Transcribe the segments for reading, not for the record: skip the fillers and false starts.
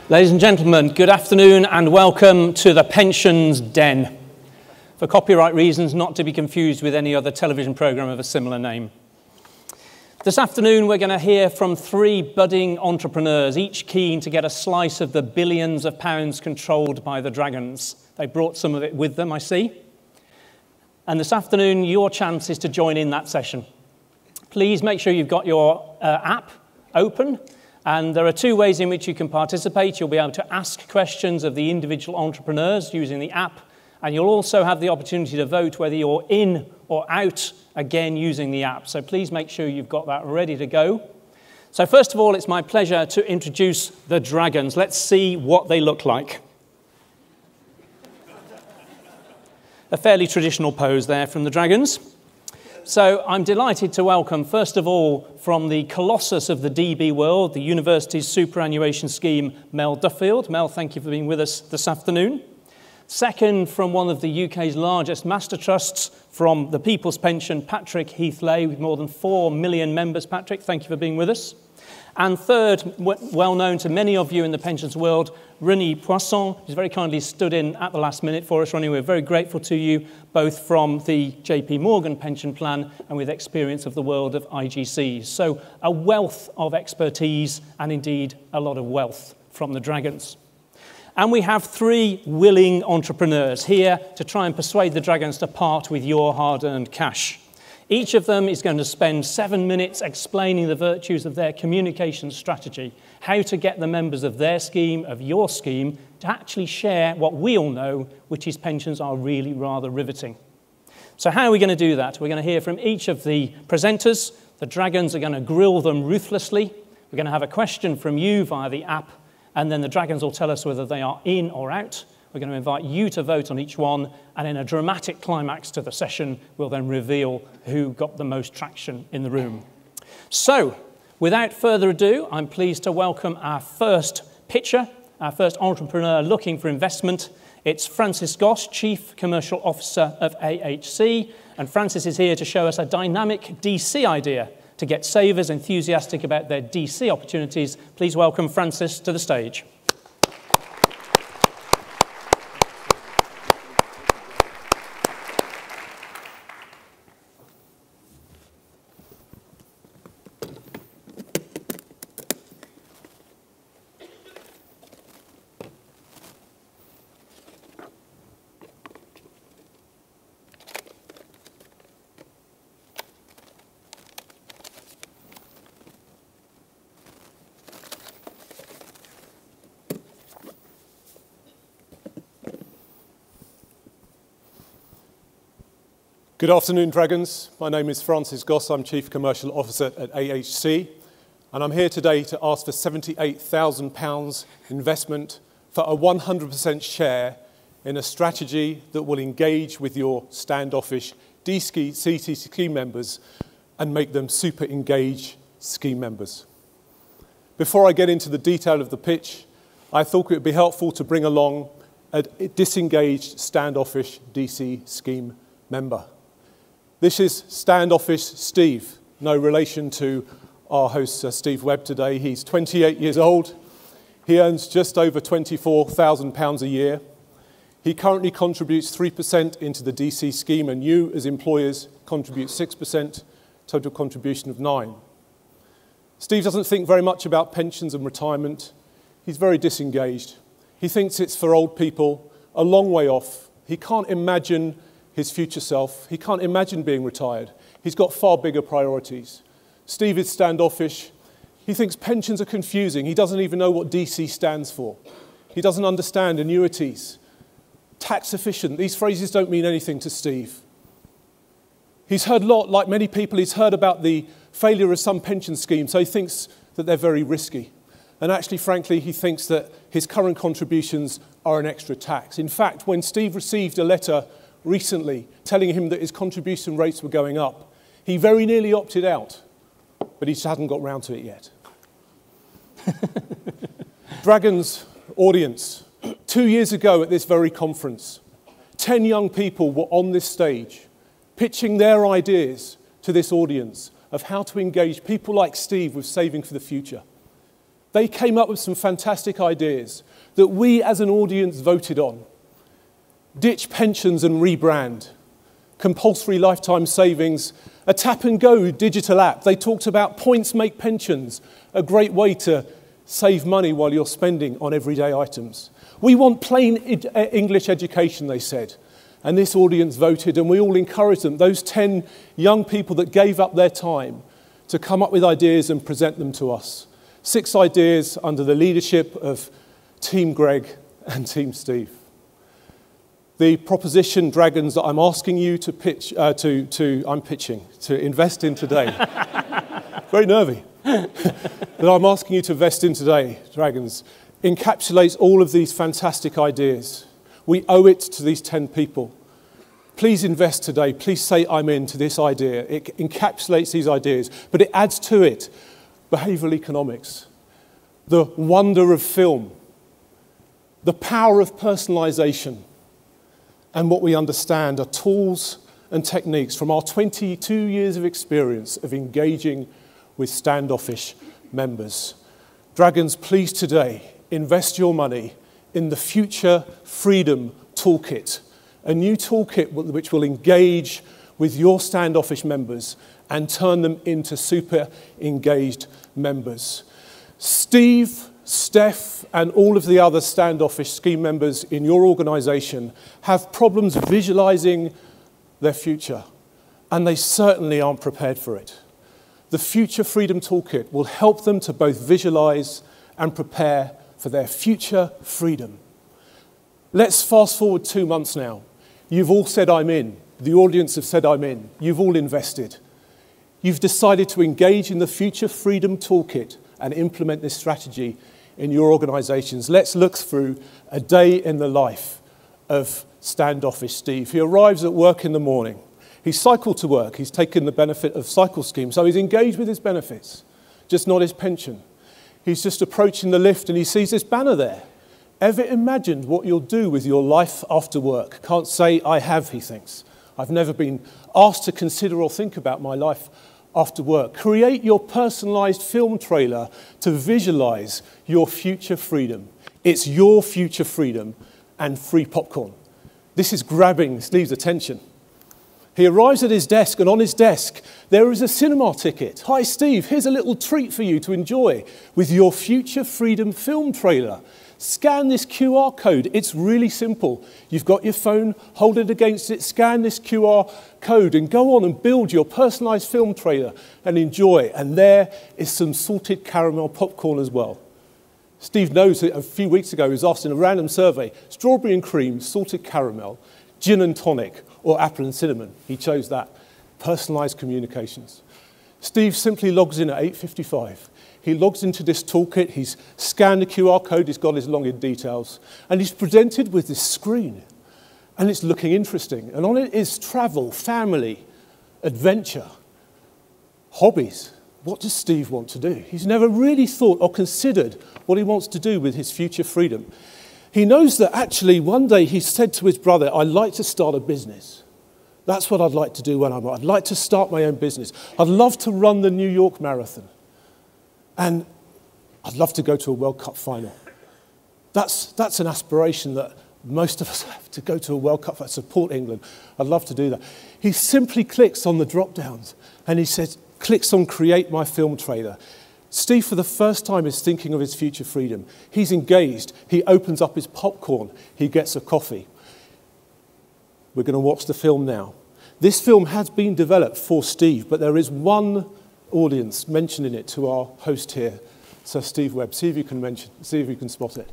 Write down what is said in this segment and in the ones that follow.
Ladies and gentlemen, good afternoon and welcome to the Pensions Den. For copyright reasons, not to be confused with any other television programme of a similar name. This afternoon, we're going to hear from three budding entrepreneurs, each keen to get a slice of the billions of pounds controlled by the dragons. They brought some of it with them, I see. And this afternoon, your chance is to join in that session. Please make sure you've got your app open. And there are two ways in which you can participate. You'll be able to ask questions of the individual entrepreneurs using the app, and you'll also have the opportunity to vote whether you're in or out, again using the app. So please make sure you've got that ready to go. So first of all, it's my pleasure to introduce the dragons. Let's see what they look like. A fairly traditional pose there from the dragons. So I'm delighted to welcome, first of all, from the colossus of the DB world, the university's superannuation scheme, Mel Duffield. Mel, thank you for being with us this afternoon. Second, from one of the UK's largest master trusts, from the People's Pension, Patrick Heath-Lay, with more than 4 million members. Patrick, thank you for being with us. And third, well known to many of you in the pensions world, Rene, who's very kindly stood in at the last minute for us. Rene, we're very grateful to you, both from the JP Morgan pension plan and with experience of the world of IGCs. So a wealth of expertise and indeed a lot of wealth from the dragons. And we have three willing entrepreneurs here to try and persuade the dragons to part with your hard-earned cash. Each of them is going to spend 7 minutes explaining the virtues of their communication strategy, how to get the members of their scheme, of your scheme, to actually share what we all know, which is pensions are really rather riveting. So how are we going to do that? We're going to hear from each of the presenters. The dragons are going to grill them ruthlessly. We're going to have a question from you via the app, and then the dragons will tell us whether they are in or out. We're going to invite you to vote on each one, and in a dramatic climax to the session, we'll then reveal who got the most traction in the room. So, without further ado, I'm pleased to welcome our first pitcher, our first entrepreneur looking for investment. It's Francis Goss, Chief Commercial Officer of AHC, and Francis is here to show us a dynamic DC idea to get savers enthusiastic about their DC opportunities. Please welcome Francis to the stage. Good afternoon, Dragons. My name is Francis Goss. I'm Chief Commercial Officer at AHC, and I'm here today to ask for £78,000 investment for a 100% share in a strategy that will engage with your standoffish DC scheme members and make them super engaged scheme members. Before I get into the detail of the pitch, I thought it would be helpful to bring along a disengaged standoffish DC scheme member. This is standoffish Steve, no relation to our host Steve Webb today. He's 28 years old. He earns just over £24,000 a year. He currently contributes 3% into the DC scheme, and you as employers contribute 6%, total contribution of 9%. Steve doesn't think very much about pensions and retirement. He's very disengaged. He thinks it's for old people, a long way off. He can't imagine his future self. He can't imagine being retired. He's got far bigger priorities. Steve is standoffish. He thinks pensions are confusing. He doesn't even know what DC stands for. He doesn't understand annuities. Tax efficient. These phrases don't mean anything to Steve. He's heard a lot, like many people, he's heard about the failure of some pension schemes, so he thinks that they're very risky. And actually, frankly, he thinks that his current contributions are an extra tax. In fact, when Steve received a letter recently telling him that his contribution rates were going up, he very nearly opted out, but he just hadn't got round to it yet. Dragons audience, 2 years ago at this very conference, 10 young people were on this stage pitching their ideas to this audience of how to engage people like Steve with saving for the future. They came up with some fantastic ideas that we as an audience voted on. Ditch pensions and rebrand, compulsory lifetime savings, a tap-and-go digital app. They talked about points make pensions, a great way to save money while you're spending on everyday items. We want plain English education, they said. And this audience voted, and we all encouraged them, those 10 young people that gave up their time to come up with ideas and present them to us. 6 ideas under the leadership of Team Greg and Team Steve. The proposition, Dragons, that I'm asking you to pitch, to invest in today. Very nervy. That I'm asking you to invest in today, Dragons, encapsulates all of these fantastic ideas. We owe it to these 10 people. Please invest today. Please say I'm in to this idea. It encapsulates these ideas, but it adds to it behavioral economics, the wonder of film, the power of personalization, and what we understand are tools and techniques from our 22 years of experience of engaging with standoffish members. Dragons, please today invest your money in the Future Freedom Toolkit, a new toolkit which will engage with your standoffish members and turn them into super engaged members. Steve, Steph, and all of the other standoffish scheme members in your organisation have problems visualising their future, and they certainly aren't prepared for it. The Future Freedom Toolkit will help them to both visualise and prepare for their future freedom. Let's fast forward 2 months now. You've all said I'm in. The audience have said I'm in. You've all invested. You've decided to engage in the Future Freedom Toolkit and implement this strategy in your organisations. Let's look through a day in the life of standoffish Steve. He arrives at work in the morning. He's cycled to work. He's taken the benefit of cycle scheme, so he's engaged with his benefits, just not his pension. He's just approaching the lift and he sees this banner there. Ever imagined what you'll do with your life after work? Can't say I have, he thinks. I've never been asked to consider or think about my life after work. Create your personalised film trailer to visualise your future freedom. It's your future freedom and free popcorn. This is grabbing Steve's attention. He arrives at his desk, and on his desk there is a cinema ticket. Hi Steve, here's a little treat for you to enjoy with your future freedom film trailer. Scan this QR code. It's really simple. You've got your phone, hold it against it, scan this QR code and go on and build your personalised film trailer and enjoy. And there is some salted caramel popcorn as well. Steve knows that a few weeks ago he was asked in a random survey, strawberry and cream, salted caramel, gin and tonic, or apple and cinnamon. He chose that. Personalised communications. Steve simply logs in at 8:55. He logs into this toolkit, he's scanned the QR code, he's got his login details, and he's presented with this screen. And it's looking interesting. And on it is travel, family, adventure, hobbies. What does Steve want to do? He's never really thought or considered what he wants to do with his future freedom. He knows that actually one day he said to his brother, I'd like to start a business. That's what I'd like to do when I'm old. I'd like to start my own business. I'd love to run the New York Marathon. And I'd love to go to a World Cup final. That's an aspiration that most of us have, to go to a World Cup, support England. I'd love to do that. He simply clicks on the drop-downs and he says, clicks on create my film trailer. Steve, for the first time, is thinking of his future freedom. He's engaged. He opens up his popcorn. He gets a coffee. We're going to watch the film now. This film has been developed for Steve, but there is one audience mentioning it to our host here, Sir Steve Webb. See if you can spot it.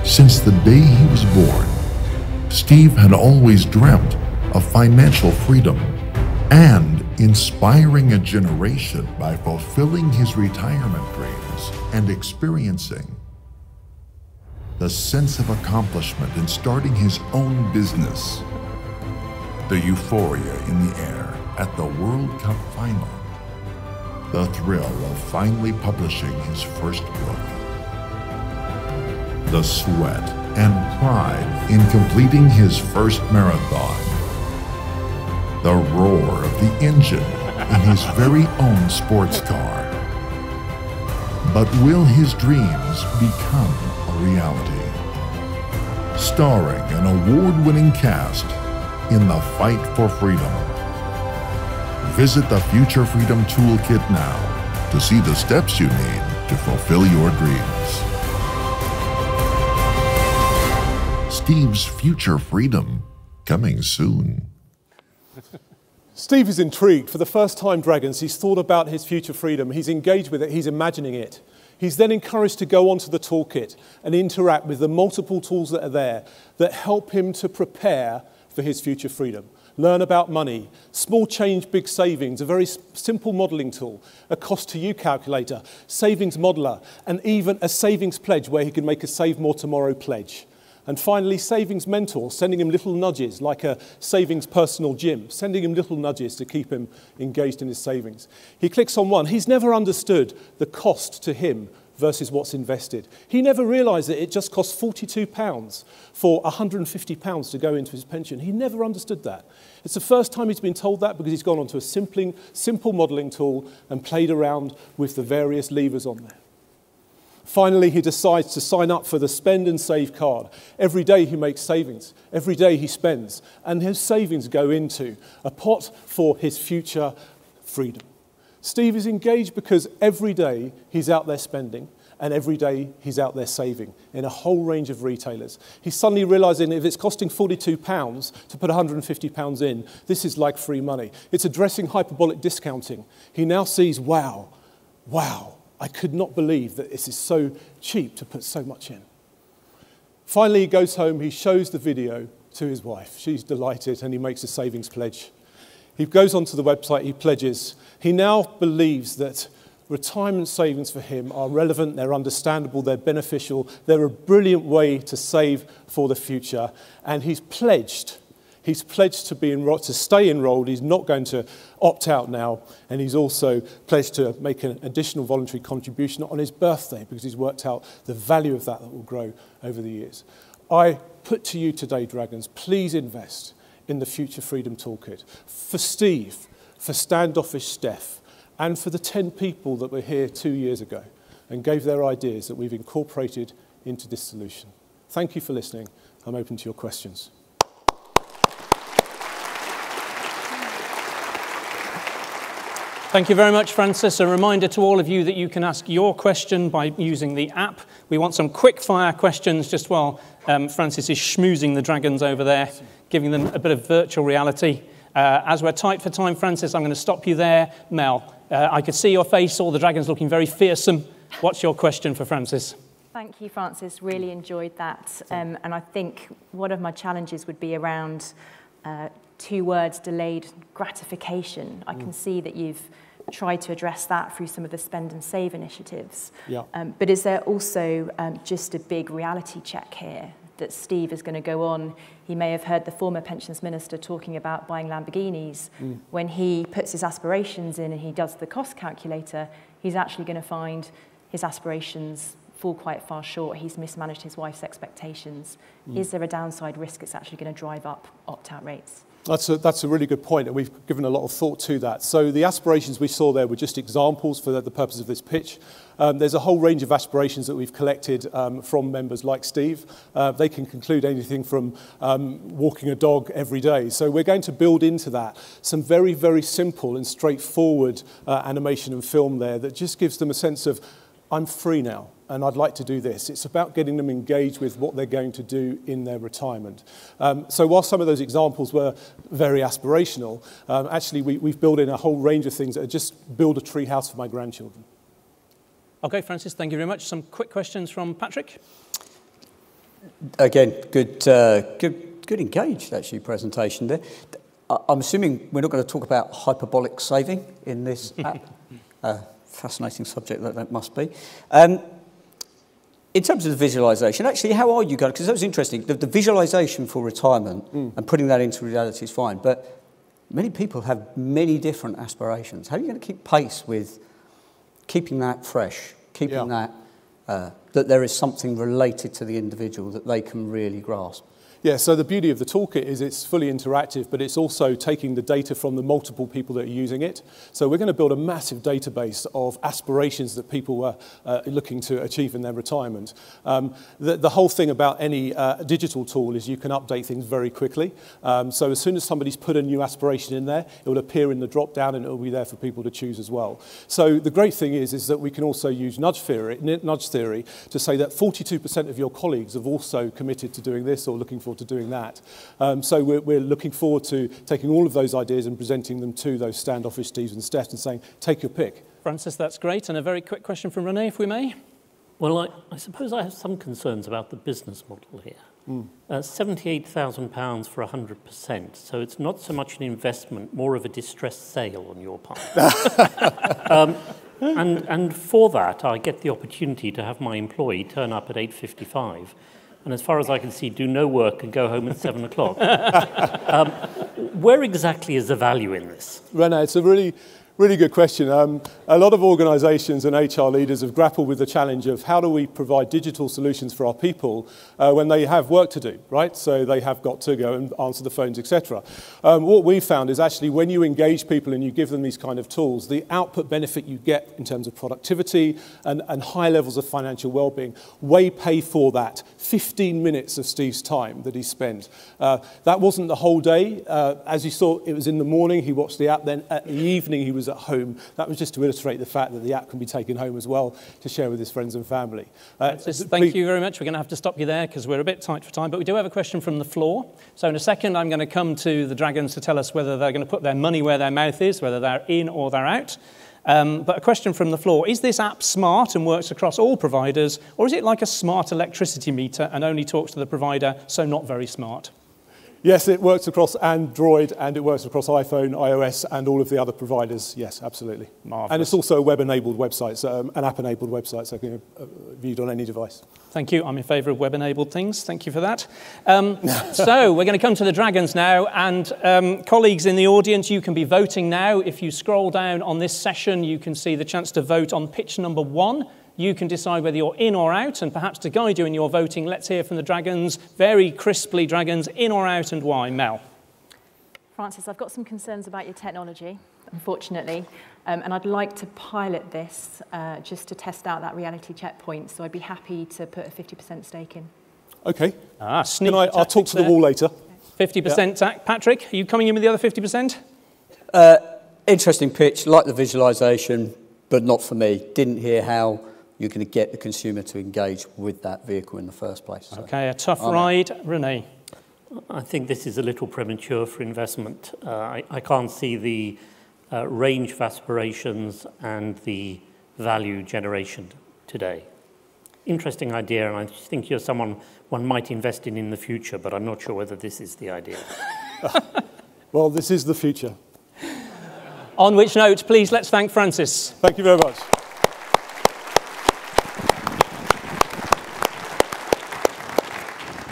Since the day he was born, Steve had always dreamt of financial freedom and inspiring a generation by fulfilling his retirement dreams and experiencing the sense of accomplishment in starting his own business. The euphoria in the air at the World Cup final. The thrill of finally publishing his first book. The sweat and pride in completing his first marathon. The roar of the engine in his very own sports car. But will his dreams become a reality? Starring an award-winning cast in the fight for freedom. Visit the Future Freedom Toolkit now to see the steps you need to fulfill your dreams. Steve's Future Freedom, coming soon. Steve is intrigued. For the first time, Dragons, he's thought about his future freedom. He's engaged with it. He's imagining it. He's then encouraged to go onto the toolkit and interact with the multiple tools that are there that help him to prepare for his future freedom. Learn about money, small change, big savings, a very simple modelling tool, a cost to you calculator, savings modeler, and even a savings pledge where he can make a Save More Tomorrow pledge. And finally, savings mentor, sending him little nudges like a savings personal gym, sending him little nudges to keep him engaged in his savings. He clicks on one. He's never understood the cost to him versus what's invested. He never realised that it just costs £42 for £150 to go into his pension. He never understood that. It's the first time he's been told that because he's gone onto a simple modelling tool and played around with the various levers on there. Finally, he decides to sign up for the Spend and Save card. Every day he makes savings. Every day he spends. And his savings go into a pot for his future freedom. Steve is engaged because every day he's out there spending and every day he's out there saving in a whole range of retailers. He's suddenly realising if it's costing £42 to put £150 in, this is like free money. It's addressing hyperbolic discounting. He now sees, wow, I could not believe that this is so cheap to put so much in. Finally, he goes home, he shows the video to his wife. She's delighted and he makes a savings pledge. He goes onto the website, he pledges. He now believes that retirement savings for him are relevant, they're understandable, they're beneficial, they're a brilliant way to save for the future. And he's pledged to stay enrolled. He's not going to opt out now. And he's also pledged to make an additional voluntary contribution on his birthday because he's worked out the value of that will grow over the years. I put to you today, Dragons, please invest in the Future Freedom Toolkit. For Steve, for Stand-offish Steph, and for the 10 people that were here 2 years ago and gave their ideas that we've incorporated into this solution. Thank you for listening. I'm open to your questions. Thank you very much, Francis. A reminder to all of you that you can ask your question by using the app. We want some quick-fire questions just while Francis is schmoozing the dragons over there, giving them a bit of virtual reality. As we're tight for time, Francis, I'm going to stop you there. Mel, I could see your face, all the dragons looking very fearsome. What's your question for Francis? Thank you, Francis. Really enjoyed that. And I think one of my challenges would be around 2 words, delayed gratification. I can see that you've tried to address that through some of the spend and save initiatives. Yeah. But is there also just a big reality check here that Steve is going to go on? He may have heard the former pensions minister talking about buying Lamborghinis. When he puts his aspirations in and he does the cost calculator, he's actually going to find his aspirations fall quite far short. He's mismanaged his wife's expectations. Is there a downside risk it's actually going to drive up opt-out rates? That's a really good point, and we've given a lot of thought to that. So the aspirations we saw there were just examples for the purpose of this pitch. There's a whole range of aspirations that we've collected from members like Steve. They can conclude anything from walking a dog every day. So we're going to build into that some very, very simple and straightforward animation and film there that just gives them a sense of, I'm free now, and I'd like to do this. It's about getting them engaged with what they're going to do in their retirement. So while some of those examples were very aspirational, actually we've built in a whole range of things that are just build a tree house for my grandchildren. Okay, Francis, thank you very much. Some quick questions from Patrick. Again, good engaged, actually, presentation there. I'm assuming we're not going to talk about hyperbolic saving in this app. Fascinating subject that must be. In terms of the visualisation, actually, how are you going? Because that was interesting. The visualisation for retirement and putting that into reality is fine, but many people have many different aspirations. How are you going to keep pace with keeping that fresh, keeping that there is something related to the individual that they can really grasp? Yeah, so the beauty of the toolkit is it's fully interactive, but it's also taking the data from the multiple people that are using it. So we're going to build a massive database of aspirations that people were looking to achieve in their retirement. The whole thing about any digital tool is you can update things very quickly. So as soon as somebody's put a new aspiration in there, it will appear in the drop-down and it will be there for people to choose as well. So the great thing is that we can also use nudge theory to say that 42% of your colleagues have also committed to doing this or looking forward to doing that. So we're looking forward to taking all of those ideas and presenting them to those standoffish Steves and Stephs and saying, take your pick. Francis, that's great. And a very quick question from Rene, if we may. Well, I suppose I have some concerns about the business model here. £78,000 for 100%, so it's not so much an investment, more of a distressed sale on your part. And for that, I get the opportunity to have my employee turn up at 8:55, and as far as I can see, do no work and go home at 7 o'clock. Where exactly is the value in this? Rene, it's a really good question. A lot of organisations and HR leaders have grappled with the challenge of how do we provide digital solutions for our people when they have work to do, right? So they have got to go and answer the phones, etc. What we found is actually when you engage people and you give them these kind of tools, the output benefit you get in terms of productivity and high levels of financial well-being way pay for that 15 minutes of Steve's time that he spent. That wasn't the whole day. As you saw, it was in the morning, he watched the app, then at the evening he was at home. That was just to illustrate the fact that the app can be taken home as well to share with his friends and family. Thank you very much. We're going to have to stop you there because we're a bit tight for time, but we do have a question from the floor. So in a second, I'm going to come to the Dragons to tell us whether they're going to put their money where their mouth is, whether they're in or they're out. But a question from the floor. Is this app smart and works across all providers, or is it like a smart electricity meter and only talks to the provider, so not very smart? Yes, it works across Android and it works across iPhone, iOS and all of the other providers. Yes, absolutely. Marvelous. And it's also a web-enabled website, so an app-enabled website, so it can be viewed on any device. Thank you. I'm in favour of web-enabled things. Thank you for that. So we're going to come to the Dragons now. And colleagues in the audience, you can be voting now. If you scroll down on this session, you can see the chance to vote on pitch number 1. You can decide whether you're in or out, and perhaps to guide you in your voting, let's hear from the Dragons, very crisply Dragons, in or out and why. Mel. Francis, I've got some concerns about your technology, unfortunately, and I'd like to pilot this just to test out that reality checkpoint, so I'd be happy to put a 50% stake in. Okay. I'll talk to the wall later. 50% tack. Patrick, are you coming in with the other 50%? Interesting pitch, like the visualisation, but not for me. Didn't hear how you're going to get the consumer to engage with that vehicle in the first place. So. Okay, a tough ride. Rene. I think this is a little premature for investment. I can't see the range of aspirations and the value generation today. Interesting idea, and I think you're someone one might invest in the future, but I'm not sure whether this is the idea. Well, this is the future. On which note, please, let's thank Francis. Thank you very much.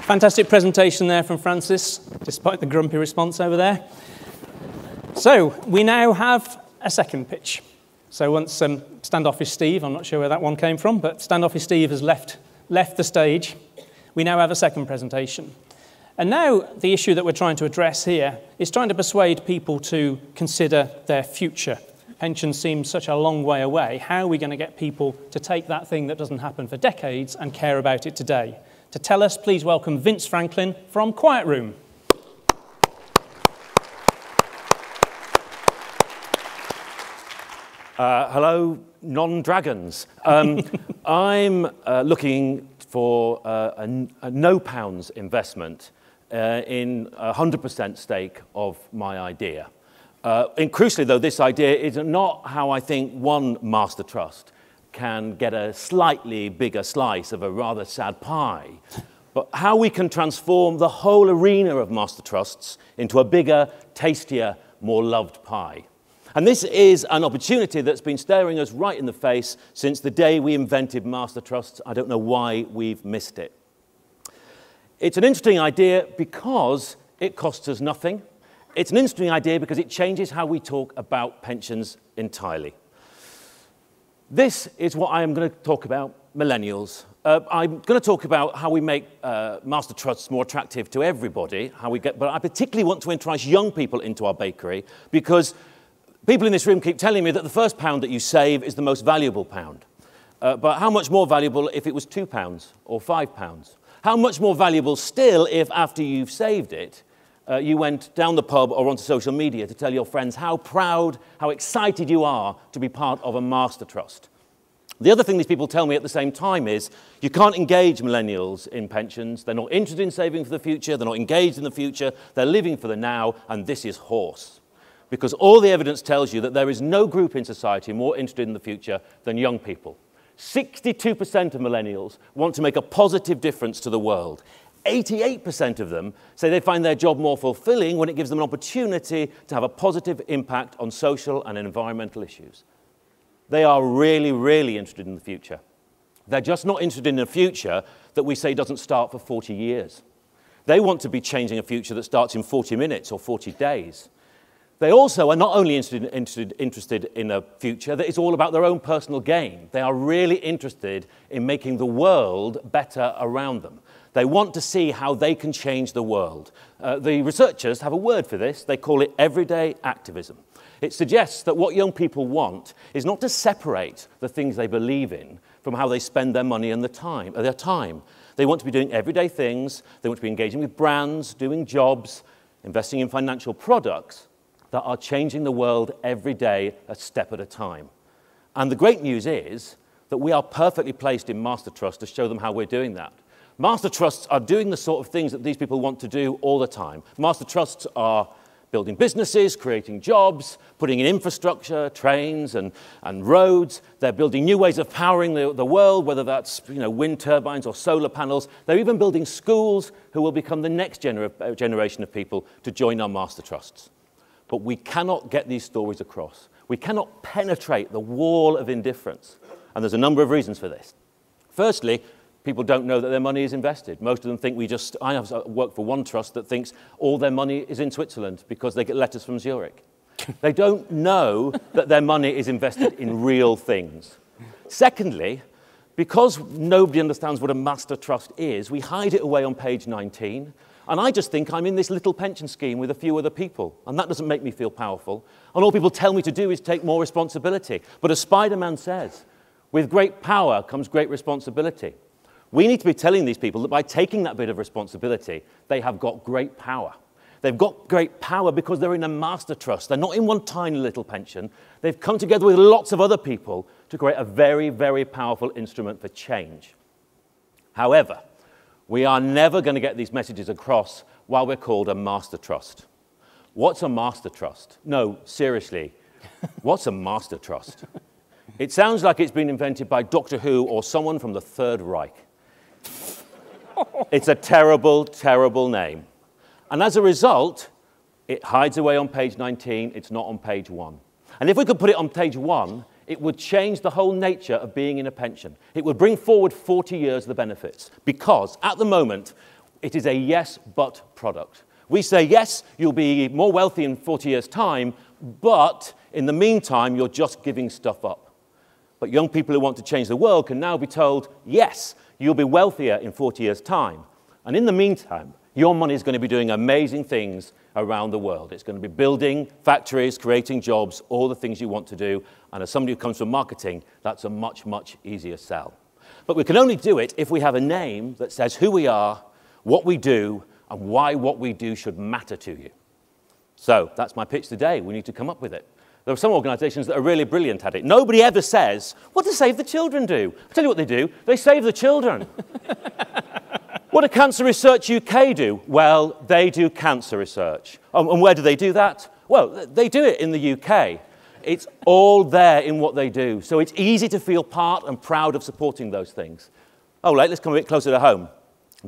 Fantastic presentation there from Francis, despite the grumpy response over there. So we now have a second pitch. So once Standoffish Steve, I'm not sure where that one came from, but Standoffish Steve has left the stage. We now have a second presentation. And now the issue that we're trying to address here is trying to persuade people to consider their future. Pensions seem such a long way away. How are we going to get people to take that thing that doesn't happen for decades and care about it today? To tell us, please welcome Vince Franklin from Quietroom. Hello, non-dragons. I'm looking for a no-pounds investment in a 100% stake of my idea. And crucially, though, this idea is not how I think one master trust can get a slightly bigger slice of a rather sad pie, but how we can transform the whole arena of master trusts into a bigger, tastier, more loved pie. And this is an opportunity that's been staring us right in the face since the day we invented master trusts. I don't know why we've missed it. It's an interesting idea because it costs us nothing. It's an interesting idea because it changes how we talk about pensions entirely. This is what I am going to talk about, millennials. I'm going to talk about how we make master trusts more attractive to everybody, but I particularly want to entice young people into our bakery, because people in this room keep telling me that the first pound that you save is the most valuable pound. But how much more valuable if it was £2 or £5? How much more valuable still if, after you've saved it, you went down the pub or onto social media to tell your friends how proud, how excited you are to be part of a master trust? The other thing these people tell me at the same time is you can't engage millennials in pensions. They're not interested in saving for the future. They're not engaged in the future. They're living for the now, and this is horse. Because all the evidence tells you that there is no group in society more interested in the future than young people. 62% of millennials want to make a positive difference to the world. 88% of them say they find their job more fulfilling when it gives them an opportunity to have a positive impact on social and environmental issues. They are really, really interested in the future. They're just not interested in a future that we say doesn't start for 40 years. They want to be changing a future that starts in 40 minutes or 40 days. They also are not only interested in a future that is all about their own personal gain. They are really interested in making the world better around them. They want to see how they can change the world. The researchers have a word for this. They call it everyday activism. It suggests that what young people want is not to separate the things they believe in from how they spend their money and their time. They want to be doing everyday things. They want to be engaging with brands, doing jobs, investing in financial products that are changing the world every day, a step at a time. And the great news is that we are perfectly placed in Master Trust to show them how we're doing that. Master Trusts are doing the sort of things that these people want to do all the time. Master Trusts are building businesses, creating jobs, putting in infrastructure, trains and roads. They're building new ways of powering the world, whether that's wind turbines or solar panels. They're even building schools who will become the next generation of people to join our Master Trusts. But we cannot get these stories across. We cannot penetrate the wall of indifference. And there's a number of reasons for this. Firstly, people don't know that their money is invested. Most of them think I have worked for one trust that thinks all their money is in Switzerland because they get letters from Zurich. They don't know that their money is invested in real things. Secondly, because nobody understands what a master trust is, we hide it away on page 19. And I just think I'm in this little pension scheme with a few other people. And that doesn't make me feel powerful. And all people tell me to do is take more responsibility. But as Spider-Man says, with great power comes great responsibility. We need to be telling these people that by taking that bit of responsibility, they have got great power. They've got great power because they're in a master trust. They're not in one tiny little pension. They've come together with lots of other people to create a very, very powerful instrument for change. However, we are never going to get these messages across while we're called a master trust. What's a master trust? No, seriously, what's a master trust? It sounds like it's been invented by Doctor Who or someone from the Third Reich. It's a terrible, terrible name. And as a result, it hides away on page 19. It's not on page 1. And if we could put it on page 1, it would change the whole nature of being in a pension. It would bring forward 40 years of the benefits, because at the moment, it is a yes, but product. We say, yes, you'll be more wealthy in 40 years' time, but in the meantime, you're just giving stuff up. But young people who want to change the world can now be told, yes, you'll be wealthier in 40 years' time. And in the meantime, your money is going to be doing amazing things around the world. It's going to be building factories, creating jobs, all the things you want to do. And as somebody who comes from marketing, that's a much, much easier sell. But we can only do it if we have a name that says who we are, what we do, and why what we do should matter to you. So that's my pitch today. We need to come up with it. There are some organisations that are really brilliant at it. Nobody ever says, what do Save the Children do? I'll tell you what they do. They save the children. What do Cancer Research UK do? Well, they do cancer research. And where do they do that? Well, they do it in the UK. It's all there in what they do. So it's easy to feel part and proud of supporting those things. Oh, let's come a bit closer to home.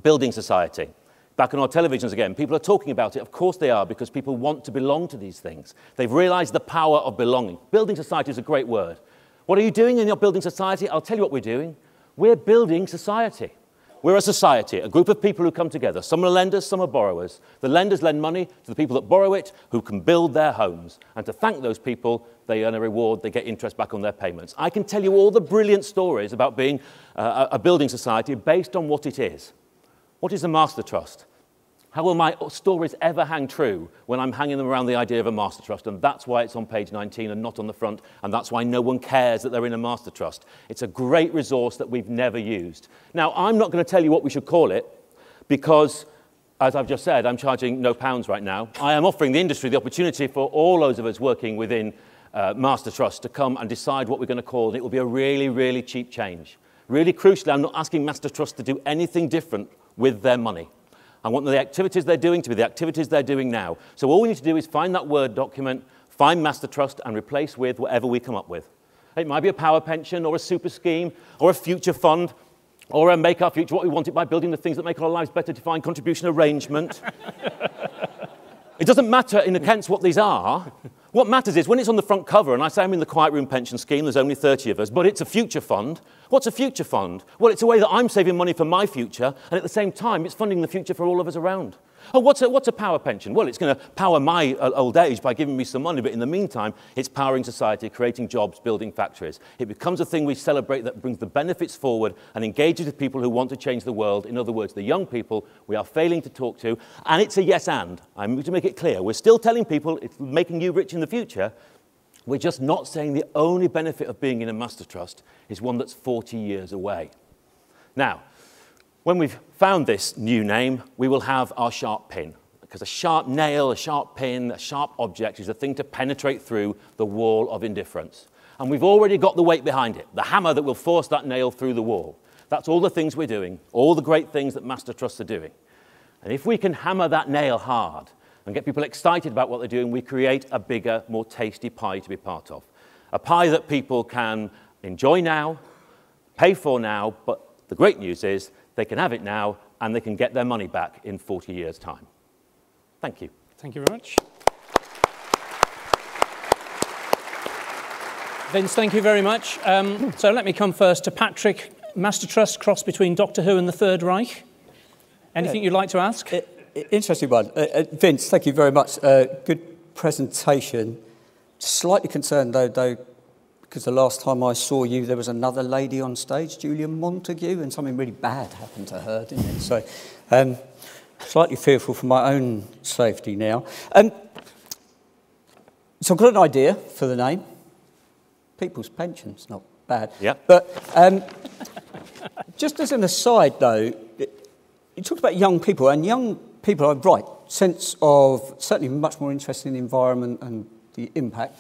Building society. Back on our televisions again, people are talking about it. Of course they are, because people want to belong to these things. They've realised the power of belonging. Building society is a great word. What are you doing in your building society? I'll tell you what we're doing. We're building society. We're a society, a group of people who come together. Some are lenders, some are borrowers. The lenders lend money to the people that borrow it, who can build their homes. And to thank those people, they earn a reward, they get interest back on their payments. I can tell you all the brilliant stories about being a building society based on what it is. What is a master trust? How will my stories ever hang true when I'm hanging them around the idea of a master trust? And that's why it's on page 19 and not on the front, and that's why no one cares that they're in a master trust. It's a great resource that we've never used. Now, I'm not going to tell you what we should call it, because, as I've just said, I'm charging no pounds right now. I am offering the industry the opportunity for all those of us working within master trust to come and decide what we're going to call it. It will be a really, really cheap change. Really crucially, I'm not asking master trust to do anything different with their money. I want the activities they're doing to be the activities they're doing now. So all we need to do is find that Word document, find master trust, and replace with whatever we come up with. It might be a power pension, or a super scheme, or a future fund, or a make our future what we want it by building the things that make our lives better, defined contribution arrangement. It doesn't matter in a sense what these are. What matters is when it's on the front cover, and I say I'm in the Quietroom pension scheme, there's only 30 of us, but it's a future fund. What's a future fund? Well, it's a way that I'm saving money for my future, and at the same time, it's funding the future for all of us around. Oh, what's a power pension? Well, it's going to power my old age by giving me some money, but in the meantime, it's powering society, creating jobs, building factories. It becomes a thing we celebrate that brings the benefits forward and engages with people who want to change the world. In other words, the young people we are failing to talk to, and it's a yes and. I'm going to make it clear. We're still telling people it's making you rich in the future. We're just not saying the only benefit of being in a master trust is one that's 40 years away. Now, when we've found this new name, we will have our sharp pin, because a sharp nail, a sharp pin, a sharp object is a thing to penetrate through the wall of indifference. And we've already got the weight behind it, the hammer that will force that nail through the wall. That's all the things we're doing, all the great things that master trusts are doing. And if we can hammer that nail hard and get people excited about what they're doing, we create a bigger, more tasty pie to be part of. A pie that people can enjoy now, pay for now, but the great news is they can have it now, and they can get their money back in 40 years' time. Thank you. Thank you very much. Vince, thank you very much. So let me come first to Patrick. Master Trust, cross between Doctor Who and the Third Reich. Anything you'd like to ask? Interesting one. Vince, thank you very much. Good presentation. Slightly concerned, though, because the last time I saw you, there was another lady on stage, Julia Montague, and something really bad happened to her, didn't it? So, slightly fearful for my own safety now. So I've got an idea for the name. People's Pensions, not bad. Yeah. But just as an aside, though, you talked about young people, and young people are right, sense of certainly much more interested in the environment and the impact.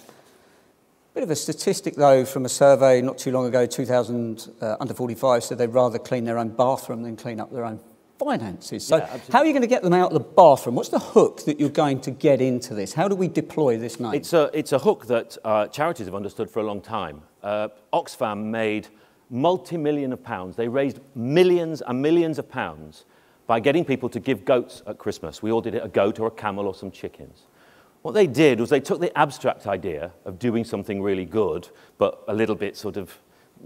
Bit of a statistic, though, from a survey not too long ago, 2,000 under 45 said they'd rather clean their own bathroom than clean up their own finances. So how are you going to get them out of the bathroom? What's the hook that you're going to get into this? How do we deploy this name? It's a hook that charities have understood for a long time. Oxfam made multi-millions of pounds. They raised millions and millions of pounds by getting people to give goats at Christmas. We all did it, a goat or a camel or some chickens. What they did was they took the abstract idea of doing something really good, but a little bit sort of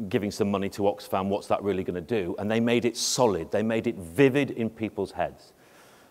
giving some money to Oxfam, what's that really going to do? And they made it solid. They made it vivid in people's heads.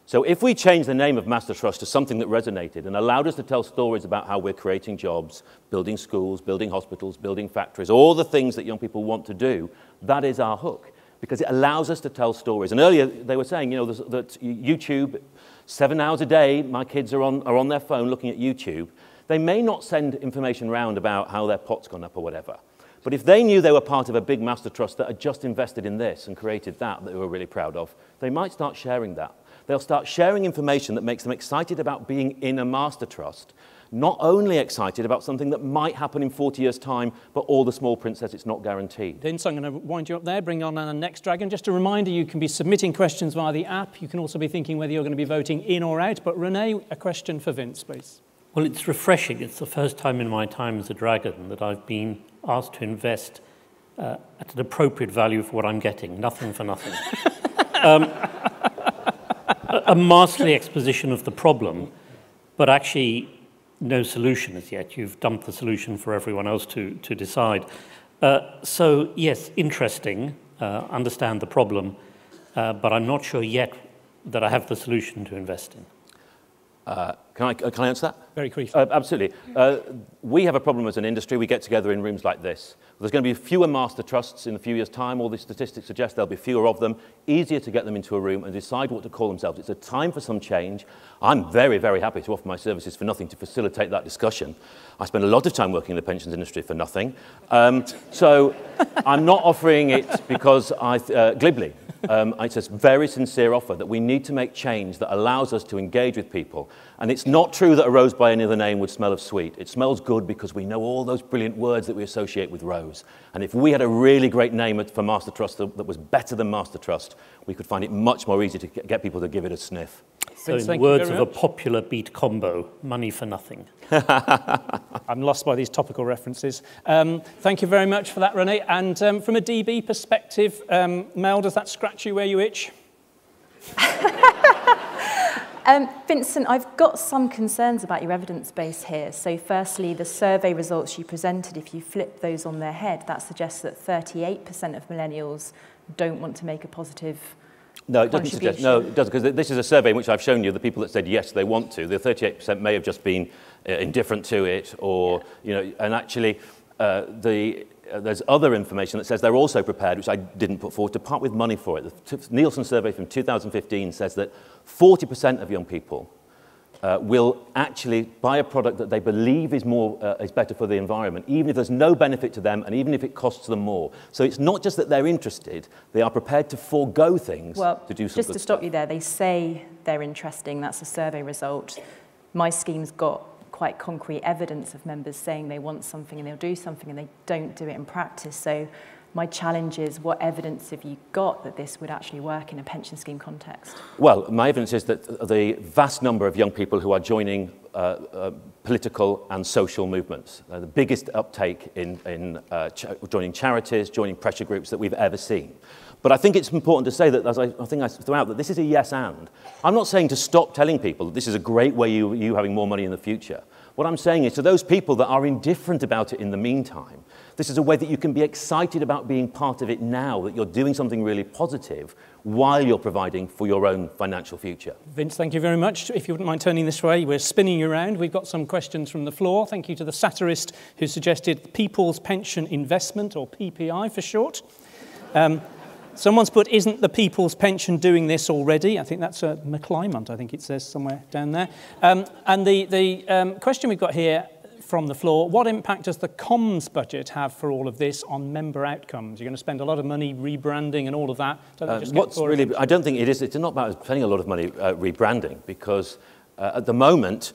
So if we change the name of Master Trust to something that resonated and allowed us to tell stories about how we're creating jobs, building schools, building hospitals, building factories, all the things that young people want to do, that is our hook, because it allows us to tell stories. And earlier they were saying, you know, that YouTube, 7 hours a day, my kids are on their phone looking at YouTube. They may not send information around about how their pot's gone up or whatever. But if they knew they were part of a big master trust that had just invested in this and created that they were really proud of, they might start sharing that. They'll start sharing information that makes them excited about being in a master trust, not only excited about something that might happen in 40 years' time, but all the small print says it's not guaranteed. Vince, I'm going to wind you up there, bring on our next dragon. Just a reminder, you can be submitting questions via the app. You can also be thinking whether you're going to be voting in or out. But Rene, a question for Vince, please. Well, it's refreshing. It's the first time in my time as a dragon that I've been asked to invest at an appropriate value for what I'm getting. Nothing for nothing. A masterly exposition of the problem, but actually no solution as yet. You've dumped the solution for everyone else to decide. So, yes, interesting, understand the problem. but I'm not sure yet that I have the solution to invest in. Can I answer that? Very quickly. Absolutely. We have a problem as an industry. We get together in rooms like this. There's going to be fewer master trusts in a few years' time. All the statistics suggest there'll be fewer of them. Easier to get them into a room and decide what to call themselves. It's a time for some change. I'm very, very happy to offer my services for nothing to facilitate that discussion. I spend a lot of time working in the pensions industry for nothing. So I'm not offering it because glibly. It's a very sincere offer that we need to make change that allows us to engage with people. And it's not true that a rose by any other name would smell of sweet. It smells good because we know all those brilliant words that we associate with rose. And if we had a really great name for Master Trust that was better than Master Trust, we could find it much more easy to get people to give it a sniff. So in the words of a popular beat combo, money for nothing. I'm lost by these topical references. Thank you very much for that, Rene. And from a DB perspective, Mel, does that scratch you where you itch? Vincent, I've got some concerns about your evidence base here. So firstly, the survey results you presented, if you flip those on their head, that suggests that 38% of millennials don't want to make a positive No, it doesn't suggest. No, it doesn't, because this is a survey in which I've shown you the people that said yes, they want to. The 38% may have just been indifferent to it, or and actually, there's other information that says they're also prepared, which I didn't put forward, to part with money for it. The Nielsen survey from 2015 says that 40% of young people will actually buy a product that they believe is better for the environment, even if there's no benefit to them and even if it costs them more. So it's not just that they're interested, they are prepared to forego things to do something. Just to stop you there, they say they're interesting, that's a survey result. My scheme's got quite concrete evidence of members saying they want something and they'll do something and they don't do it in practice. So my challenge is, what evidence have you got that this would actually work in a pension scheme context? Well, my evidence is that the vast number of young people who are joining political and social movements, the biggest uptake in joining charities, joining pressure groups that we've ever seen. But I think it's important to say that, as I think I threw out, that this is a yes and. I'm not saying to stop telling people that this is a great way of you having more money in the future. What I'm saying is, to those people that are indifferent about it in the meantime, this is a way that you can be excited about being part of it now, that you're doing something really positive while you're providing for your own financial future. Vince, thank you very much. If you wouldn't mind turning this way, we're spinning you around. We've got some questions from the floor. Thank you to the satirist who suggested People's Pension Investment, or PPI for short. Someone's put, isn't the People's Pension doing this already? I think that's a McClymont, I think it says somewhere down there. And the question we've got here from the floor, what impact does the comms budget have for all of this on member outcomes? You're going to spend a lot of money rebranding and all of that. I don't think it is. It's not about spending a lot of money rebranding, because at the moment,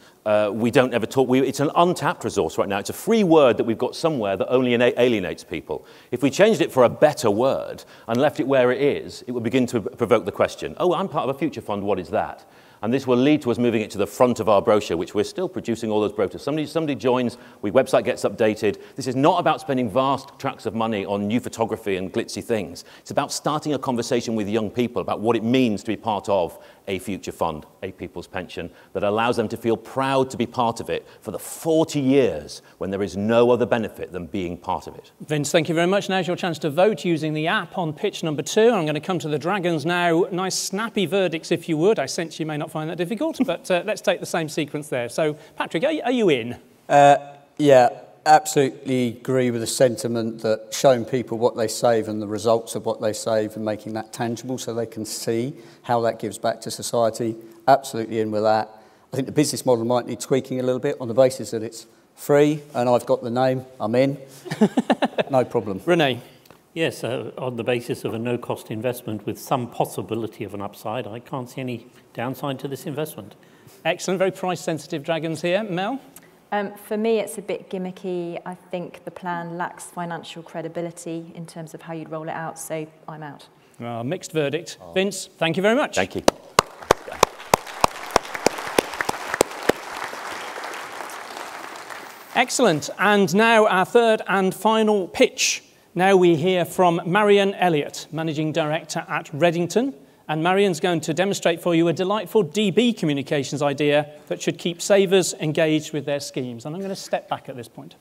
we don't ever talk. It's an untapped resource right now. It's a free word that we've got somewhere that only alienates people. If we changed it for a better word and left it where it is, it would begin to provoke the question, oh, I'm part of a future fund, what is that? And this will lead to us moving it to the front of our brochure, which we're still producing all those brochures. Somebody joins, the website gets updated. This is not about spending vast tracts of money on new photography and glitzy things. It's about starting a conversation with young people about what it means to be part of a future fund, a people's pension, that allows them to feel proud to be part of it for the 40 years when there is no other benefit than being part of it. Vince, thank you very much. Now's your chance to vote using the app on pitch number 2. I'm going to come to the Dragons now. Nice snappy verdicts, if you would. I sense you may not find that difficult, but let's take the same sequence there. So, Patrick, are you in? Yeah, absolutely agree with the sentiment that showing people what they save and the results of what they save and making that tangible so they can see how that gives back to society. Absolutely in with that. I think the business model might need tweaking a little bit on the basis that it's free and I've got the name, I'm in. No problem. Rene? Yes, on the basis of a no-cost investment with some possibility of an upside, I can't see any downside to this investment. Excellent, very price-sensitive Dragons here. Mel? For me, it's a bit gimmicky. I think the plan lacks financial credibility in terms of how you'd roll it out, so I'm out. Well, mixed verdict. Vince, thank you very much. Thank you. Excellent. And now our third and final pitch. Now we hear from Marian Elliott, Managing Director at Redington. And Marian's going to demonstrate for you a delightful DB communications idea that should keep savers engaged with their schemes. And I'm going to step back at this point.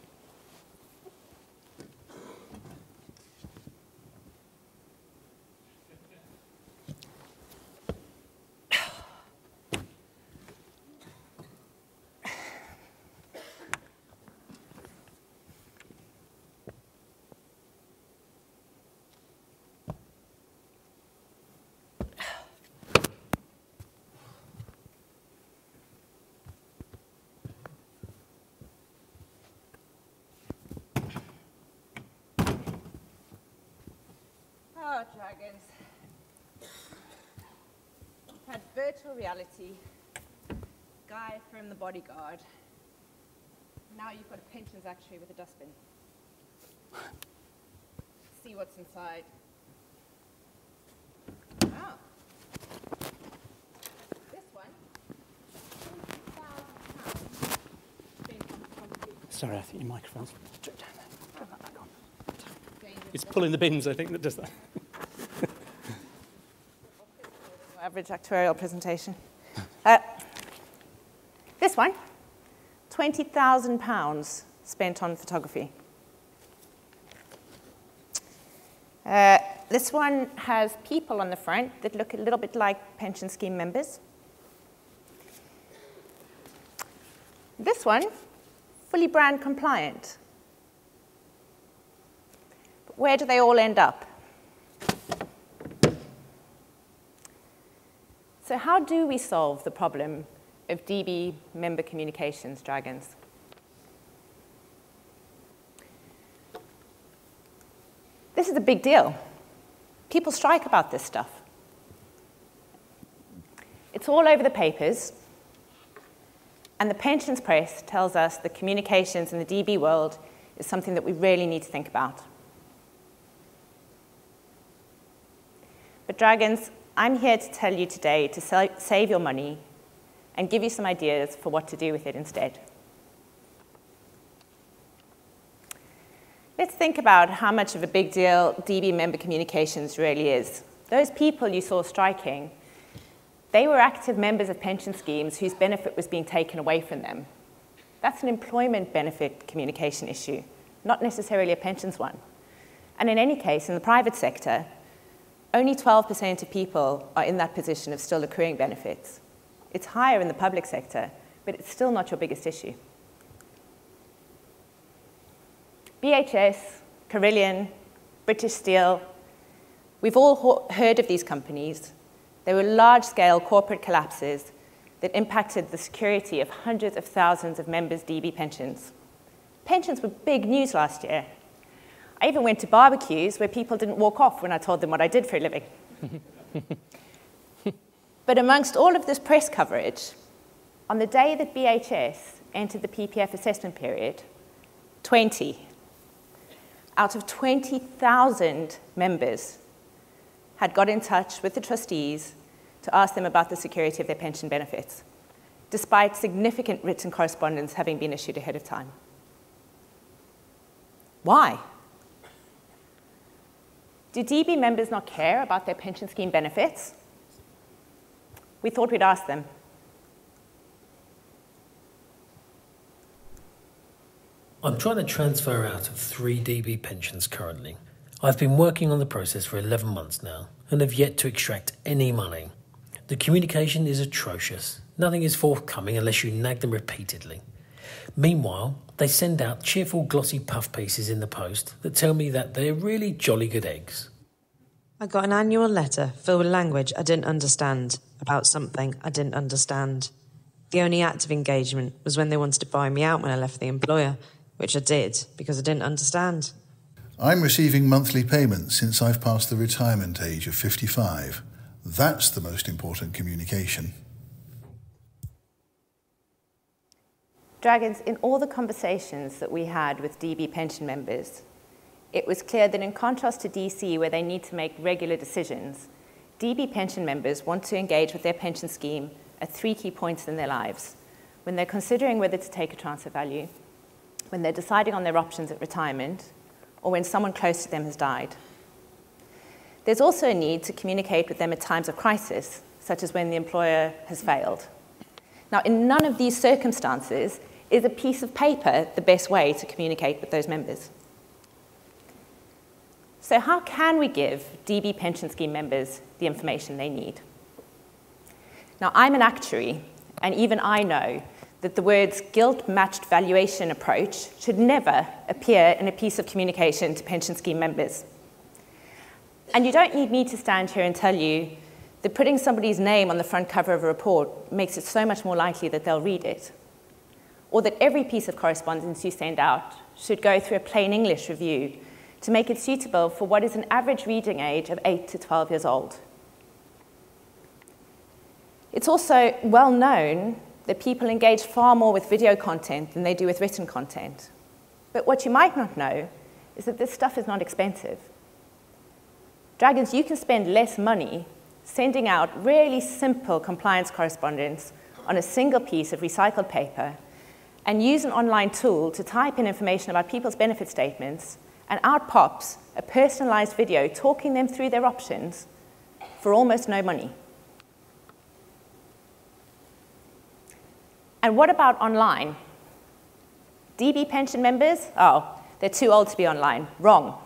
Dragons. We've had virtual reality, guy from the bodyguard. Now you've got a pensions actuary with a dustbin. See what's inside. Wow. This one, £20,000. Sorry, I think your microphone's straight down there. Turn that back on. It's pulling the bins, I think, that does that. Average actuarial presentation. This one, £20,000 spent on photography. This one has people on the front that look a little bit like pension scheme members. This one, fully brand compliant. But where do they all end up? So how do we solve the problem of DB member communications dragons? This is a big deal. People strike about this stuff. It's all over the papers, and the pensions press tells us that communications in the DB world is something that we really need to think about. But dragons, I'm here to tell you today to save your money and give you some ideas for what to do with it instead. Let's think about how much of a big deal DB member communications really is. Those people you saw striking, they were active members of pension schemes whose benefit was being taken away from them. That's an employment benefit communication issue, not necessarily a pensions one. And in any case, in the private sector, only 12% of people are in that position of still accruing benefits. It's higher in the public sector, but it's still not your biggest issue. BHS, Carillion, British Steel, we've all heard of these companies. They were large-scale corporate collapses that impacted the security of hundreds of thousands of members' DB pensions. Pensions were big news last year. I even went to barbecues where people didn't walk off when I told them what I did for a living. But amongst all of this press coverage, on the day that BHS entered the PPF assessment period, 20 out of 20,000 members had got in touch with the trustees to ask them about the security of their pension benefits, despite significant written correspondence having been issued ahead of time. Why? Do DB members not care about their pension scheme benefits? We thought we'd ask them. I'm trying to transfer out of 3 DB pensions currently. I've been working on the process for 11 months now and have yet to extract any money. The communication is atrocious. Nothing is forthcoming unless you nag them repeatedly. Meanwhile, they send out cheerful glossy puff pieces in the post that tell me that they're really jolly good eggs. I got an annual letter filled with language I didn't understand about something I didn't understand. The only active engagement was when they wanted to buy me out when I left the employer, which I did because I didn't understand. I'm receiving monthly payments since I've passed the retirement age of 55. That's the most important communication. Dragons, in all the conversations that we had with DB pension members, it was clear that in contrast to DC, where they need to make regular decisions, DB pension members want to engage with their pension scheme at 3 key points in their lives: when they're considering whether to take a transfer value, when they're deciding on their options at retirement, or when someone close to them has died. There's also a need to communicate with them at times of crisis, such as when the employer has failed. Now, in none of these circumstances is a piece of paper the best way to communicate with those members. So how can we give DB pension scheme members the information they need? Now, I'm an actuary, and even I know that the words guilt-matched valuation approach should never appear in a piece of communication to pension scheme members. And you don't need me to stand here and tell you that putting somebody's name on the front cover of a report makes it so much more likely that they'll read it, or that every piece of correspondence you send out should go through a plain English review to make it suitable for what is an average reading age of 8 to 12 years old. It's also well known that people engage far more with video content than they do with written content. But what you might not know is that this stuff is not expensive. Dragons, you can spend less money sending out really simple compliance correspondence on a single piece of recycled paper and use an online tool to type in information about people's benefit statements, and out pops a personalized video talking them through their options for almost no money. And what about online? DB pension members? Oh, they're too old to be online. Wrong.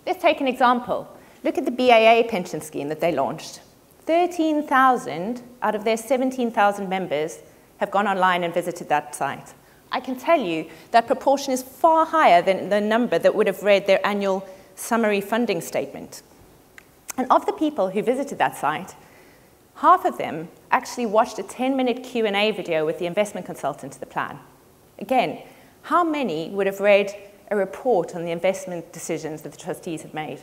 Let's take an example. Look at the BAA pension scheme that they launched. 13,000 out of their 17,000 members have gone online and visited that site. I can tell you that proportion is far higher than the number that would have read their annual summary funding statement. And of the people who visited that site, half of them actually watched a 10-minute Q&A video with the investment consultant to the plan. Again, how many would have read a report on the investment decisions that the trustees had made?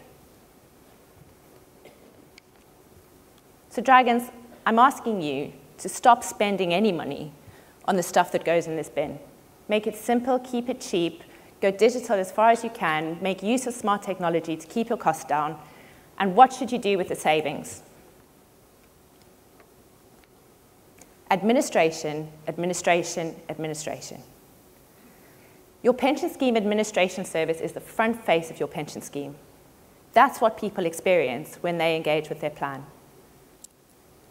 So Dragons, I'm asking you to stop spending any money on the stuff that goes in this bin. Make it simple, keep it cheap, go digital as far as you can, make use of smart technology to keep your costs down, and what should you do with the savings? Administration, administration, administration. Your pension scheme administration service is the front face of your pension scheme. That's what people experience when they engage with their plan.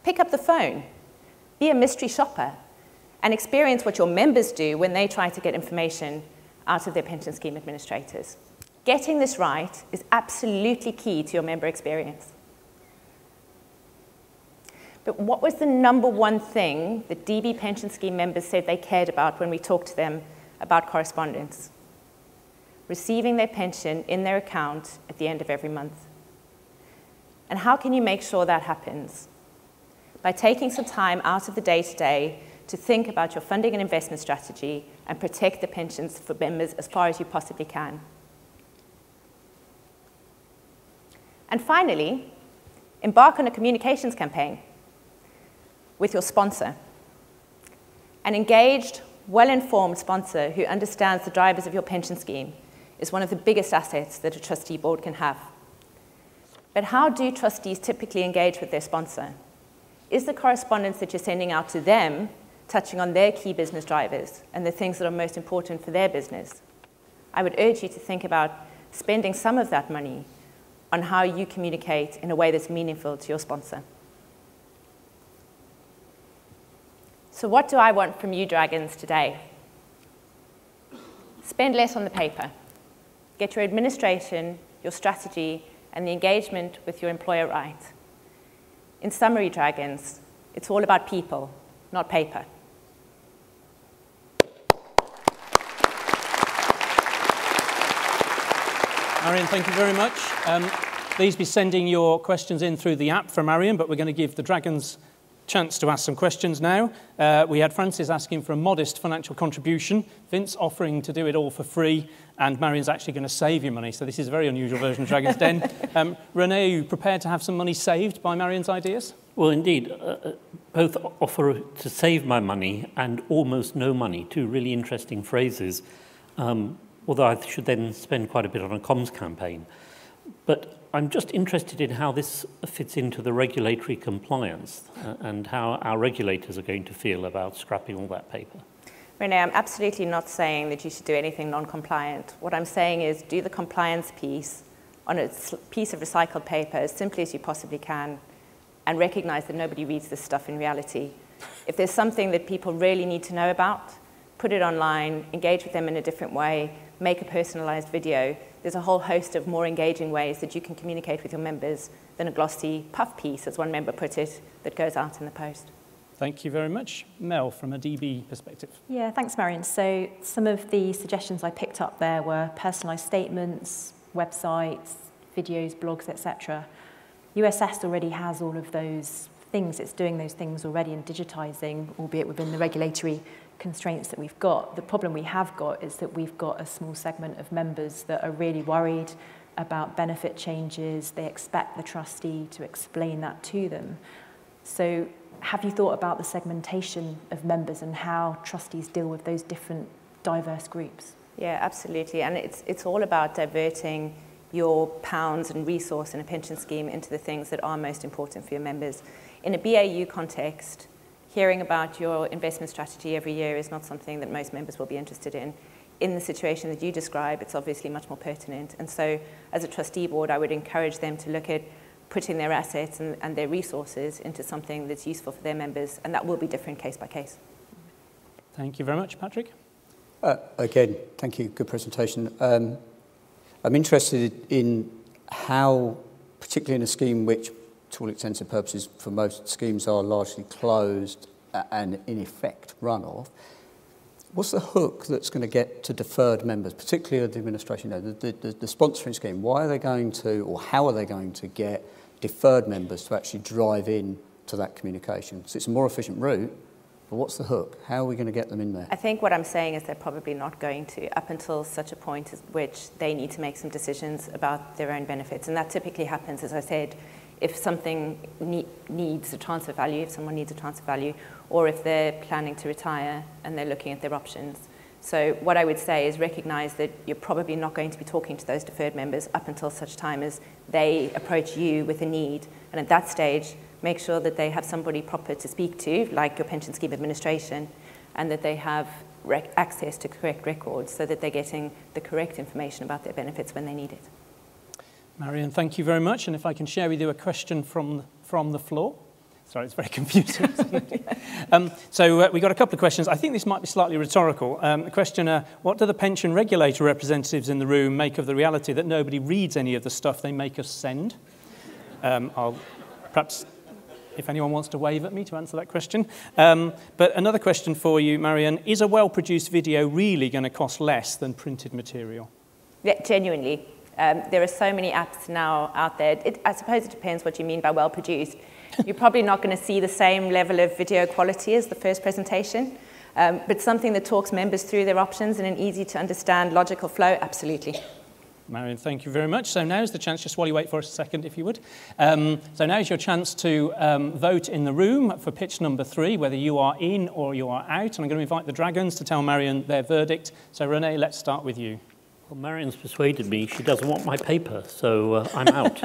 Pick up the phone, be a mystery shopper, and experience what your members do when they try to get information out of their pension scheme administrators. Getting this right is absolutely key to your member experience. But what was the number one thing that DB pension scheme members said they cared about when we talked to them about correspondence? Receiving their pension in their account at the end of every month. And how can you make sure that happens? By taking some time out of the day-to-day to think about your funding and investment strategy and protect the pensions for members as far as you possibly can. And finally, embark on a communications campaign with your sponsor. An engaged, well-informed sponsor who understands the drivers of your pension scheme is one of the biggest assets that a trustee board can have. But how do trustees typically engage with their sponsor? Is the correspondence that you're sending out to them touching on their key business drivers and the things that are most important for their business? I would urge you to think about spending some of that money on how you communicate in a way that's meaningful to your sponsor. So what do I want from you, Dragons, today? Spend less on the paper. Get your administration, your strategy, and the engagement with your employer right. In summary, Dragons, it's all about people, not paper. Marian, thank you very much. Please be sending your questions in through the app for Marian, but we're going to give the Dragons chance to ask some questions now. We had Francis asking for a modest financial contribution, Vince offering to do it all for free, and Marian's actually going to save you money. So this is a very unusual version of Dragon's Den. Rene, are you prepared to have some money saved by Marian's ideas? Well, indeed, both offer to save my money and almost no money, two really interesting phrases, although I should then spend quite a bit on a comms campaign. But I'm just interested in how this fits into the regulatory compliance and how our regulators are going to feel about scrapping all that paper. Rene, I'm absolutely not saying that you should do anything non-compliant. What I'm saying is do the compliance piece on a piece of recycled paper as simply as you possibly can and recognize that nobody reads this stuff in reality. If there's something that people really need to know about, put it online, engage with them in a different way, make a personalized video. There's a whole host of more engaging ways that you can communicate with your members than a glossy puff piece, as one member put it, that goes out in the post. Thank you very much. Mel, from a DB perspective. Yeah, thanks, Marian. So some of the suggestions I picked up there were personalised statements, websites, videos, blogs, etc. USS already has all of those things. It's doing those things already and digitising, albeit within the regulatory constraints that we've got. The problem we have got is that we've got a small segment of members that are really worried about benefit changes. They expect the trustee to explain that to them. So have you thought about the segmentation of members and how trustees deal with those different diverse groups? Yeah, absolutely. And it's all about diverting your pounds and resource in a pension scheme into the things that are most important for your members. In a BAU context, hearing about your investment strategy every year is not something that most members will be interested in. In the situation that you describe, it's obviously much more pertinent. And so as a trustee board, I would encourage them to look at putting their assets and their resources into something that's useful for their members, and that will be different case by case. Thank you very much, Patrick. Again, thank you. Good presentation. I'm interested in how, particularly in a scheme which, to all intents and purposes, for most schemes are largely closed and in effect run off, what's the hook that's going to get to deferred members, particularly the administration, the sponsoring scheme? Why are they going to, or how are they going to get deferred members to actually drive in to that communication? So it's a more efficient route, but what's the hook? How are we going to get them in there? I think what I'm saying is they're probably not going to, up until such a point at which they need to make some decisions about their own benefits. And that typically happens, as I said, if something needs a transfer value, if someone needs a transfer value, or if they're planning to retire and they're looking at their options. So what I would say is recognize that you're probably not going to be talking to those deferred members up until such time as they approach you with a need. And at that stage, make sure that they have somebody proper to speak to, like your pension scheme administration, and that they have access to correct records so that they're getting the correct information about their benefits when they need it. Marian, thank you very much. And if I can share with you a question from the floor. Sorry, it's very confusing, isn't it? So we've got a couple of questions. I think this might be slightly rhetorical. The question, what do the pension regulator representatives in the room make of the reality that nobody reads any of the stuff they make us send? I'll perhaps, if anyone wants to wave at me to answer that question. But another question for you, Marian. Is a well-produced video really going to cost less than printed material? Yeah, genuinely. There are so many apps now out there. I suppose it depends what you mean by well-produced. You're probably not going to see the same level of video quality as the first presentation, but something that talks members through their options in an easy-to-understand, logical flow, absolutely. Marian, thank you very much. So now's the chance, just while you wait for us a second, if you would. So now's your chance to vote in the room for pitch number 3, whether you are in or you are out. And I'm going to invite the Dragons to tell Marian their verdict. So Rene, let's start with you. Well, Marian's persuaded me she doesn't want my paper, so I'm out.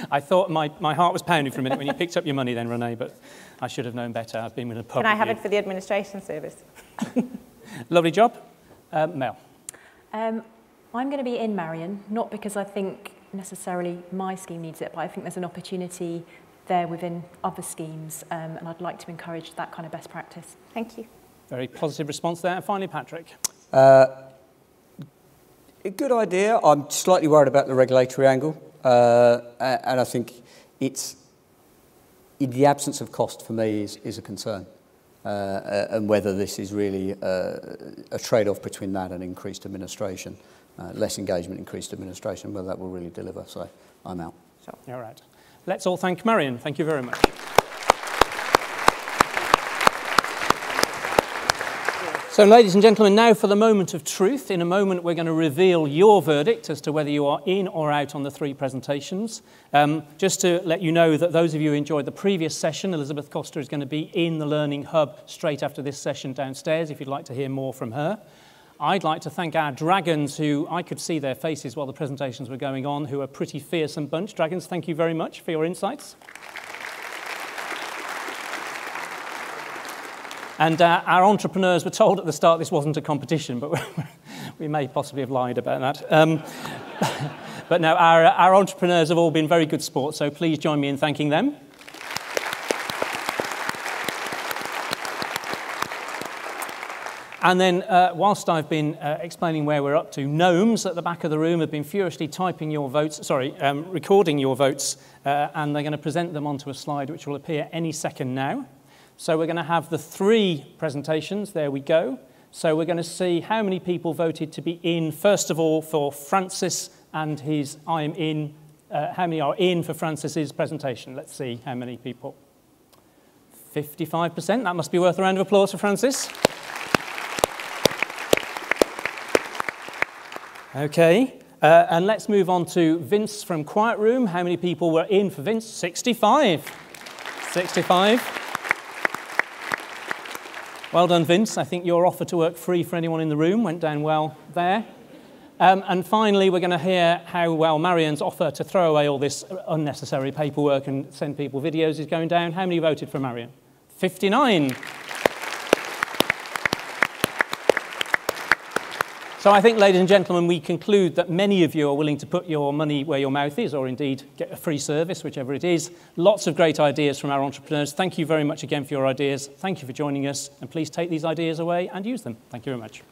I thought my heart was pounding for a minute when you picked up your money then, Rene, but I should have known better. I've been with a pub. Can I have it for the administration service? Lovely job. Mel. I'm going to be in Marian, not because I think necessarily my scheme needs it, but I think there's an opportunity there within other schemes, and I'd like to encourage that kind of best practice. Thank you. Very positive response there. And finally, Patrick. A good idea. I'm slightly worried about the regulatory angle, and I think it's, in the absence of cost for me, is a concern, and whether this is really a trade-off between that and increased administration, less engagement, increased administration, whether that will really deliver. So I'm out. All right. Let's all thank Marian. Thank you very much. So, ladies and gentlemen, now for the moment of truth. In a moment, we're going to reveal your verdict as to whether you are in or out on the 3 presentations. Just to let you know that those of you who enjoyed the previous session, Elizabeth Costa is going to be in the Learning Hub straight after this session downstairs, if you'd like to hear more from her. I'd like to thank our Dragons, who I could see their faces while the presentations were going on, who are a pretty fearsome bunch. Dragons, thank you very much for your insights. And our entrepreneurs were told at the start this wasn't a competition, but we may possibly have lied about that. But no, our entrepreneurs have all been very good sports, so please join me in thanking them. And then, whilst I've been explaining where we're up to, gnomes at the back of the room have been furiously typing your votes, recording your votes, and they're going to present them onto a slide which will appear any second now. So we're going to have the 3 presentations. There we go. So we're going to see how many people voted to be in, first of all, for Francis and his I'm in. How many are in for Francis's presentation? Let's see how many people. 55%. That must be worth a round of applause for Francis. Okay, and let's move on to Vince from Quietroom. How many people were in for Vince? 65. 65. Well done, Vince. I think your offer to work free for anyone in the room went down well there. And finally, we're going to hear how well Marian's offer to throw away all this unnecessary paperwork and send people videos is going down. How many voted for Marian? 59. So I think, ladies and gentlemen, we conclude that many of you are willing to put your money where your mouth is, or indeed get a free service, whichever it is. Lots of great ideas from our entrepreneurs. Thank you very much again for your ideas. Thank you for joining us, and please take these ideas away and use them. Thank you very much.